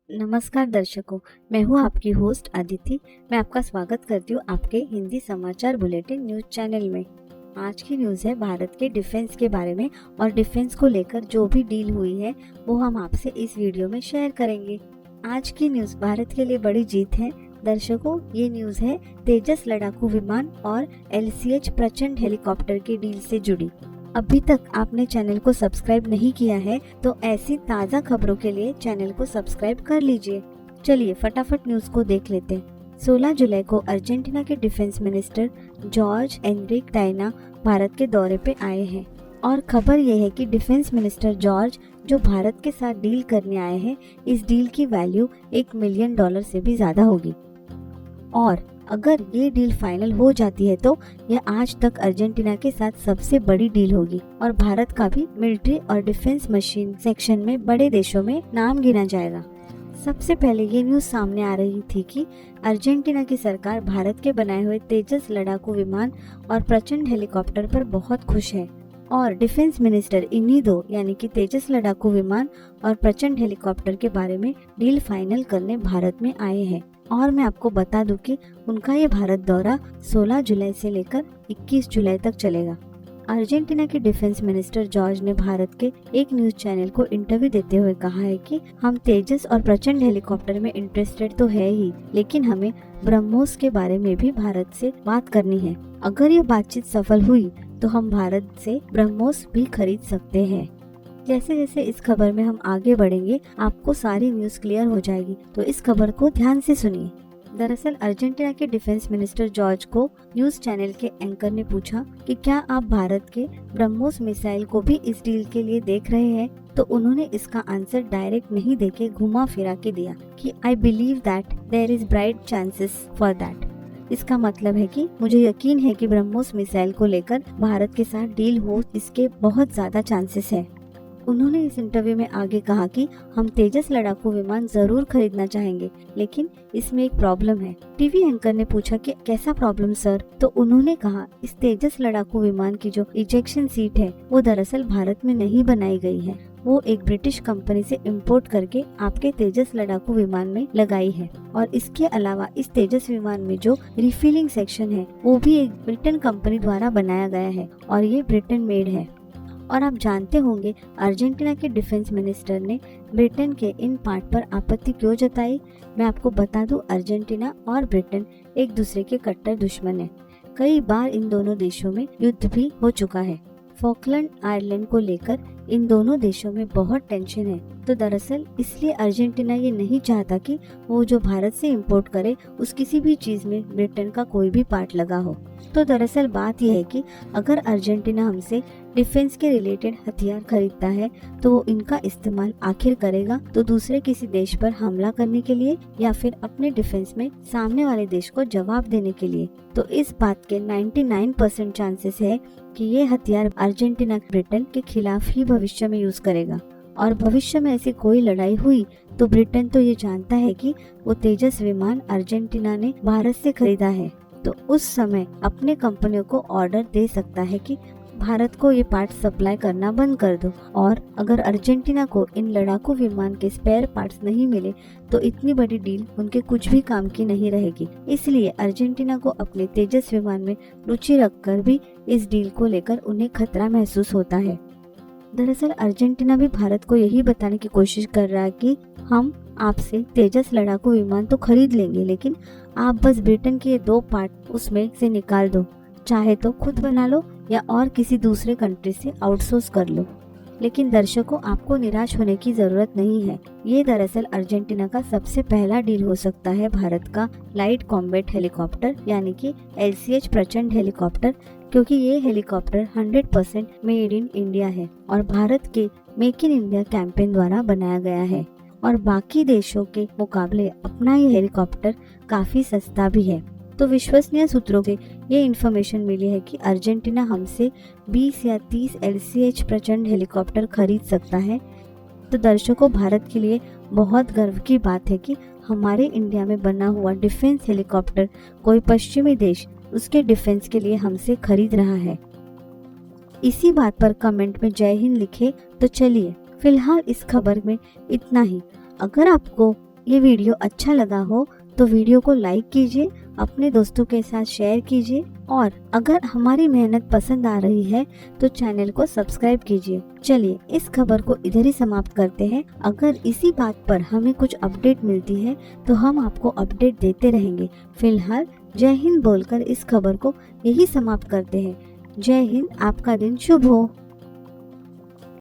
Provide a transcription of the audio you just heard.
नमस्कार दर्शकों, मैं हूँ आपकी होस्ट अदिति। मैं आपका स्वागत करती हूँ आपके हिंदी समाचार बुलेटिन न्यूज चैनल में। आज की न्यूज़ है भारत के डिफेंस के बारे में और डिफेंस को लेकर जो भी डील हुई है वो हम आपसे इस वीडियो में शेयर करेंगे। आज की न्यूज़ भारत के लिए बड़ी जीत है। दर्शकों, ये न्यूज़ है तेजस लड़ाकू विमान और LCH प्रचंड हेलीकॉप्टर की डील से जुड़ी। अभी तक आपने चैनल को सब्सक्राइब नहीं किया है तो ऐसी ताज़ा खबरों के लिए चैनल को सब्सक्राइब कर लीजिए। चलिए फटाफट न्यूज़ को देख लेते हैं। 16 जुलाई को अर्जेंटीना के defence minister Jorge Enrique Taiana Bharat के दौरे पे आए हैं और खबर ये है कि डिफेंस मिनिस्टर जॉर्ज जो भारत के साथ डील करने आए हैं, इस डील की वैल्यू $1 मिलियन से भी ज्यादा होगी और अगर ये डील फाइनल हो जाती है तो यह आज तक अर्जेंटीना के साथ सबसे बड़ी डील होगी और भारत का भी मिलिट्री और डिफेंस मशीन सेक्शन में बड़े देशों में नाम गिना जाएगा। सबसे पहले ये न्यूज सामने आ रही थी कि अर्जेंटीना की सरकार भारत के बनाए हुए तेजस लड़ाकू विमान और प्रचंड हेलीकॉप्टर पर बहुत खुश है और डिफेंस मिनिस्टर इन्हीं दो यानी कि तेजस लड़ाकू विमान और प्रचंड हेलीकॉप्टर के बारे में डील फाइनल करने भारत में आए हैं। और मैं आपको बता दूं कि उनका ये भारत दौरा 16 जुलाई से लेकर 21 जुलाई तक चलेगा। अर्जेंटीना के डिफेंस मिनिस्टर जॉर्ज ने भारत के एक न्यूज चैनल को इंटरव्यू देते हुए कहा है कि हम तेजस और प्रचंड हेलीकॉप्टर में इंटरेस्टेड तो है ही, लेकिन हमें ब्रह्मोस के बारे में भी भारत से बात करनी है। अगर ये बातचीत सफल हुई तो हम भारत से ब्रह्मोस भी खरीद सकते हैं। जैसे जैसे इस खबर में हम आगे बढ़ेंगे आपको सारी न्यूज क्लियर हो जाएगी, तो इस खबर को ध्यान से सुनिए। दरअसल अर्जेंटीना के डिफेंस मिनिस्टर जॉर्ज को न्यूज चैनल के एंकर ने पूछा कि क्या आप भारत के ब्रह्मोस मिसाइल को भी इस डील के लिए देख रहे हैं, तो उन्होंने इसका आंसर डायरेक्ट नहीं देके घुमा फिरा के दिया कि I believe that there is bright chances for that. इसका मतलब है कि मुझे यकीन है कि ब्रह्मोस मिसाइल को लेकर भारत के साथ डील हो, इसके बहुत ज्यादा चांसेस है। उन्होंने इस इंटरव्यू में आगे कहा कि हम तेजस लड़ाकू विमान जरूर खरीदना चाहेंगे, लेकिन इसमें एक प्रॉब्लम है। टीवी एंकर ने पूछा कि कैसा प्रॉब्लम सर, तो उन्होंने कहा इस तेजस लड़ाकू विमान की जो इजेक्शन सीट है वो दरअसल भारत में नहीं बनाई गई है, वो एक ब्रिटिश कंपनी से इंपोर्ट करके आपके तेजस लड़ाकू विमान में लगाई है। और इसके अलावा इस तेजस विमान में जो रिफिलिंग सेक्शन है वो भी एक ब्रिटेन कंपनी द्वारा बनाया गया है और ये ब्रिटेन मेड है। और आप जानते होंगे अर्जेंटीना के डिफेंस मिनिस्टर ने ब्रिटेन के इन पार्ट पर आपत्ति क्यों जताई। मैं आपको बता दूं, अर्जेंटीना और ब्रिटेन एक दूसरे के कट्टर दुश्मन है। कई बार इन दोनों देशों में युद्ध भी हो चुका है। फॉकलैंड आइलैंड को लेकर इन दोनों देशों में बहुत टेंशन है, तो दरअसल इसलिए अर्जेंटीना ये नहीं चाहता कि वो जो भारत से इंपोर्ट करे उस किसी भी चीज में ब्रिटेन का कोई भी पार्ट लगा हो। तो दरअसल बात यह है कि अगर अर्जेंटीना हमसे डिफेंस के रिलेटेड हथियार खरीदता है तो वो इनका इस्तेमाल आखिर करेगा तो दूसरे किसी देश पर हमला करने के लिए या फिर अपने डिफेंस में सामने वाले देश को जवाब देने के लिए। तो इस बात के 99% चांसेस है कि ये हथियार अर्जेंटीना ब्रिटेन के खिलाफ ही भविष्य में यूज करेगा और भविष्य में ऐसी कोई लड़ाई हुई तो ब्रिटेन तो ये जानता है कि वो तेजस विमान अर्जेंटीना ने भारत से खरीदा है, तो उस समय अपने कंपनियों को ऑर्डर दे सकता है कि भारत को ये पार्ट सप्लाई करना बंद कर दो। और अगर अर्जेंटीना को इन लड़ाकू विमान के स्पेयर पार्ट्स नहीं मिले तो इतनी बड़ी डील उनके कुछ भी काम की नहीं रहेगी। इसलिए अर्जेंटीना को अपने तेजस विमान में रुचि रखकर भी इस डील को लेकर उन्हें खतरा महसूस होता है। दरअसल अर्जेंटीना भी भारत को यही बताने की कोशिश कर रहा है कि हम आपसे तेजस लड़ाकू विमान तो खरीद लेंगे, लेकिन आप बस ब्रिटेन के ये 2 पार्ट उसमें से निकाल दो, चाहे तो खुद बना लो या और किसी दूसरे कंट्री से आउटसोर्स कर लो। लेकिन दर्शकों, आपको निराश होने की जरूरत नहीं है। ये दरअसल अर्जेंटीना का सबसे पहला डील हो सकता है भारत का लाइट कॉम्बैट हेलीकॉप्टर यानी कि LCH प्रचंड हेलीकॉप्टर, क्योंकि ये हेलीकॉप्टर 100% मेड इन इंडिया है और भारत के मेक इन इंडिया कैंपेन द्वारा बनाया गया है और बाकी देशों के मुकाबले अपना ये हेलीकॉप्टर काफी सस्ता भी है। तो विश्वसनीय सूत्रों के ये इन्फॉर्मेशन मिली है कि अर्जेंटीना हमसे 20 या 30 LCH प्रचंड हेलीकॉप्टर खरीद सकता है। तो दर्शकों, भारत के लिए बहुत गर्व की बात है कि हमारे इंडिया में बना हुआ डिफेंस हेलीकॉप्टर कोई पश्चिमी देश उसके डिफेंस के लिए हमसे खरीद रहा है। इसी बात पर कमेंट में जय हिंद लिखे। तो चलिए फिलहाल इस खबर में इतना ही। अगर आपको ये वीडियो अच्छा लगा हो तो वीडियो को लाइक कीजिए, अपने दोस्तों के साथ शेयर कीजिए और अगर हमारी मेहनत पसंद आ रही है तो चैनल को सब्सक्राइब कीजिए। चलिए इस खबर को इधर ही समाप्त करते हैं। अगर इसी बात पर हमें कुछ अपडेट मिलती है तो हम आपको अपडेट देते रहेंगे। फिलहाल जय हिंद बोलकर इस खबर को यही समाप्त करते हैं। जय हिंद, आपका दिन शुभ हो।